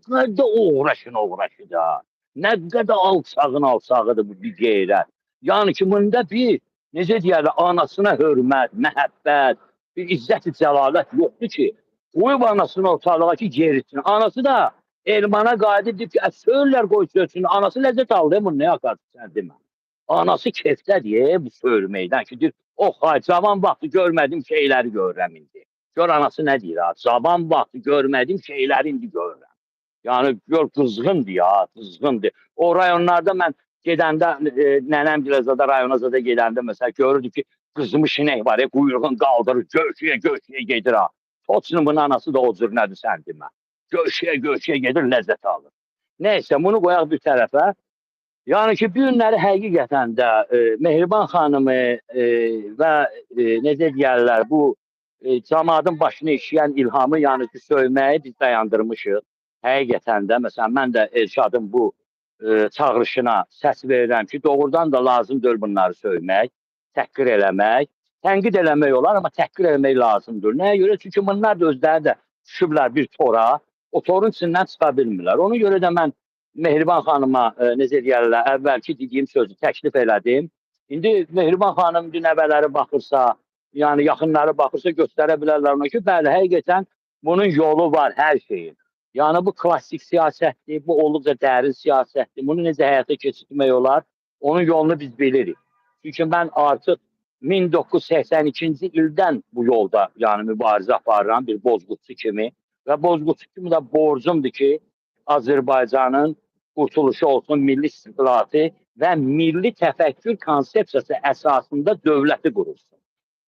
qədər uğraşı da. Nə qədər alçağıdır bu bir qeyrət. Yəni ki, bunda bir, necə deyərlər, anasına hörmət, məhəbbət, bir izzət-i cəlalət yoxdur ki, qoyub anasını ortalığa ki, geritsin. Anası da elmana qayıdıb deyib ki, söyürlər qoy söysün. Anası ləzzət aldı, bunu nə yaxarsın sən demə. Anası kefdədir bu söyürməkdən ki, deyir, cavan vaxtı görmədim şeyləri görürəm indi. Gör anası nə deyir ha, cavan vaxtı görmədim şeyləri indi görürəm. Yəni, gör qızğındır ya, qızğındır. O rayonlarda mən gedəndə, nənəm Gilazada rayona zada gedəndə məsələn, görürdük ki, qızmış inek var, quyruğunu qaldırır, göğşüyə gedir ha. Toçunun anası da o cür nədir sən demə. Göğşüyə gedir, ləzzət alır. Neysə, bunu qoyaq bir tərəfə. Yəni ki, bu günləri həqiqətən də Mehriban xanımı və necə deyərlər, bu cəmaatın başına işləyən ilhamı, yəni ki, söyməyi biz dayandırmışıq. Həqiqətən də, məsələn, mən də Elşadın bu çağırışına səs verirəm ki, doğrudan da lazımdır bunları söymək, təhqir eləmək. Tənqid eləmək olar, amma təhqir eləmək lazımdır. Nəyə görə? Çünki bunlar da özləri də düşüblər bir tora, o torun içindən çıxa bilmirlər. Ona görə də mən Mehriban xanıma, necə deyərlər, əvvəlki dediyim sözü təklif elədim. İndi Mehriban xanım nəvələri baxırsa, yəni yaxınları baxırsa göstərə bilərlər ona ki, bəli, həqiqətən bunun yolu var hər şeyin. Yəni bu klassik siyasətdir, bu olduqca dərin siyasətdir. Bunu necə həyata keçirmək olar, onun yolunu biz bilirik. Çünki mən artıq 1982-ci ildən bu yolda yəni mübarizə aparıram bir bozqurtçu kimi və bozqurtçu kimi də borcumdur ki, Azərbaycanın qurtuluşu olsun, milli istiqlaliyyəti və milli təfəkkür konsepsiyası əsasında dövləti qurulsun.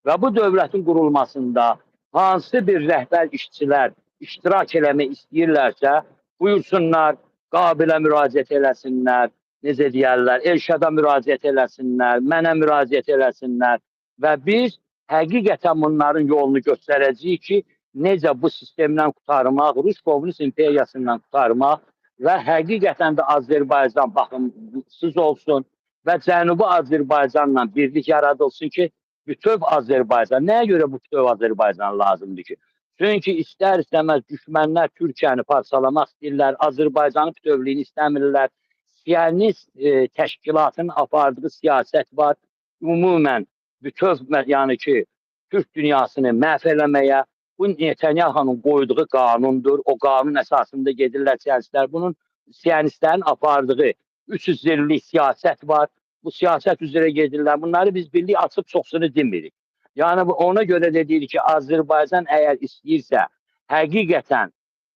Və bu dövlətin qurulmasında hansı bir rəhbər işçilər iştirak eləmək istəyirlərsə, buyursunlar, Qabilə müraciət eləsinlər, necə deyərlər, Elşada müraciət eləsinlər, mənə müraciət eləsinlər və biz həqiqətən bunların yolunu göstərəcəyik ki, necə bu sistemdən qutarmaq, Rus Kommunist imperiyasından qutarmaq və həqiqətən də Azərbaycan baxımsız olsun və Cənubi Azərbaycanla birlik yaradılsın ki, bütöv Azərbaycan. Nəyə görə bu bütöv Azərbaycan lazımdır ki? Çünki istər-istəməz düşmənlər Türkiyəni parçalamaq istəyirlər, Azərbaycanın bütövlüyünü istəmirlər. Siyonist təşkilatın apardığı siyasət var. Ümumən bütöv, yəni ki, Türk dünyasını məhv eləməyə, bu Netanyahu'nun qoyduğu qanundur. O qanun əsasında gedirlər siyasətlər. Bunun siyonistlərin apardığı 300 illik siyasət var. Bu siyasət üzrə gedirlər. Bunları biz birlik açıb çoxsunu demirik. Yəni ona görə də deyirik ki, Azərbaycan əgər istəyirsə, həqiqətən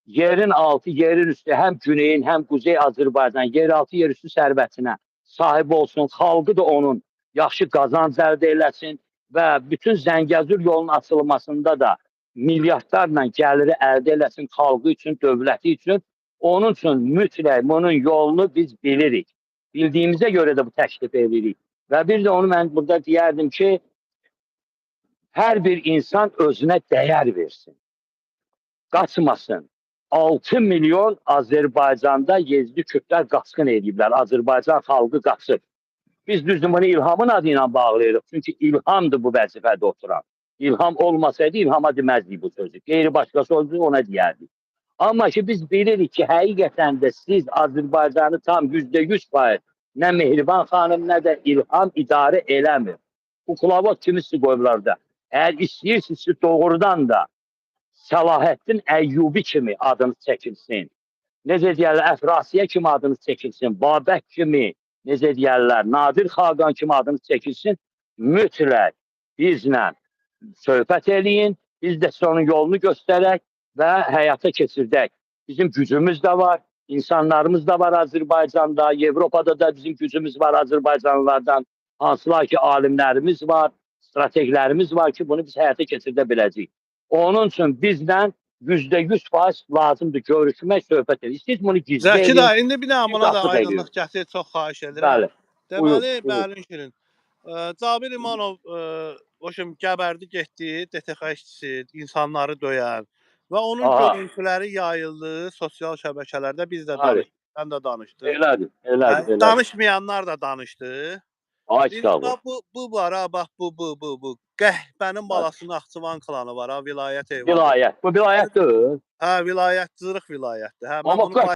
yerin altı, yerin üstü, həm güneyin, həm quzey Azərbaycan yeraltı, yerüstü sərvətinə sahib olsun, xalqı da onun yaxşı qazanc əldə eləsin və bütün Zəngəzur yolunun açılmasında da milyardlarla gəliri əldə eləsin xalqı üçün, dövləti üçün. Onun üçün mütləq bunun yolunu biz bilirik. Bildiyimizə görə də bu təklif edirik. Və bir də onu mən burada deyərdim ki, hər bir insan özünə dəyər versin. Qaçmasın. 6 milyon Azərbaycanda yezdi Kürtlər qaçqın ediblər. Azərbaycan xalqı qaçır. Biz düzdür bunu İlhamın adı ilə bağlayırıq. Çünki İlhamdır bu vəzifədə oturan. İlham olmasaydı İlhama deməzdik bu sözü. Qeyri başqası oldu ona deyərdik. Amma ki biz bilirik ki, həqiqətən də siz Azərbaycanı tam %100% nə Mehriban xanım, nə də İlham idarə eləmir. Kuklavot kimisi qoyublar da. Əgər istəyirsinizsə doğrudan da Səlahiddin Əyyubi kimi adınız çəkilsin. Necə deyərlər, Əfrasiyə kimi adınız çəkilsin. Babək kimi, necə deyərlər, Nadir Xaqan kimi adınız çəkilsin. Mütləq bizlə söhbət eləyin. Biz də onun yolunu göstərək və həyata keçirdək. Bizim gücümüz də var, insanlarımız da var Azərbaycanda, Avropada da bizim gücümüz var Azərbaycanlılardan. Hansılar ki, alimlərimiz var, strateglərimiz var ki, bunu biz həyata keçirdə biləcəyik. Onun üçün bizdən %100% lazımdır görüşmək, söhbət edir. İstəyir bunu gizli edin. Zəki da, indi bir daha buna da aydınlıq gətir, çox xahiş edirəm. Bəli. Deməli, Bəhlin Şirin, Cabir İmanov gəbərdi, getdi, DTX işçisi, insanları döyən və onun görüntüləri yayıldı sosial şəbəkələrdə, biz də danışdıq, sən də danışdın. Elədir. Danışmayanlar da danışdı. Bu var ha, bax bu. Qəhbənin balasının Naxçıvan klanı var ha, vilayət eyvanı. Vilayət, bu vilayətdir. Hə, vilayət, Zırıq vilayətdir. Hə, mən bunu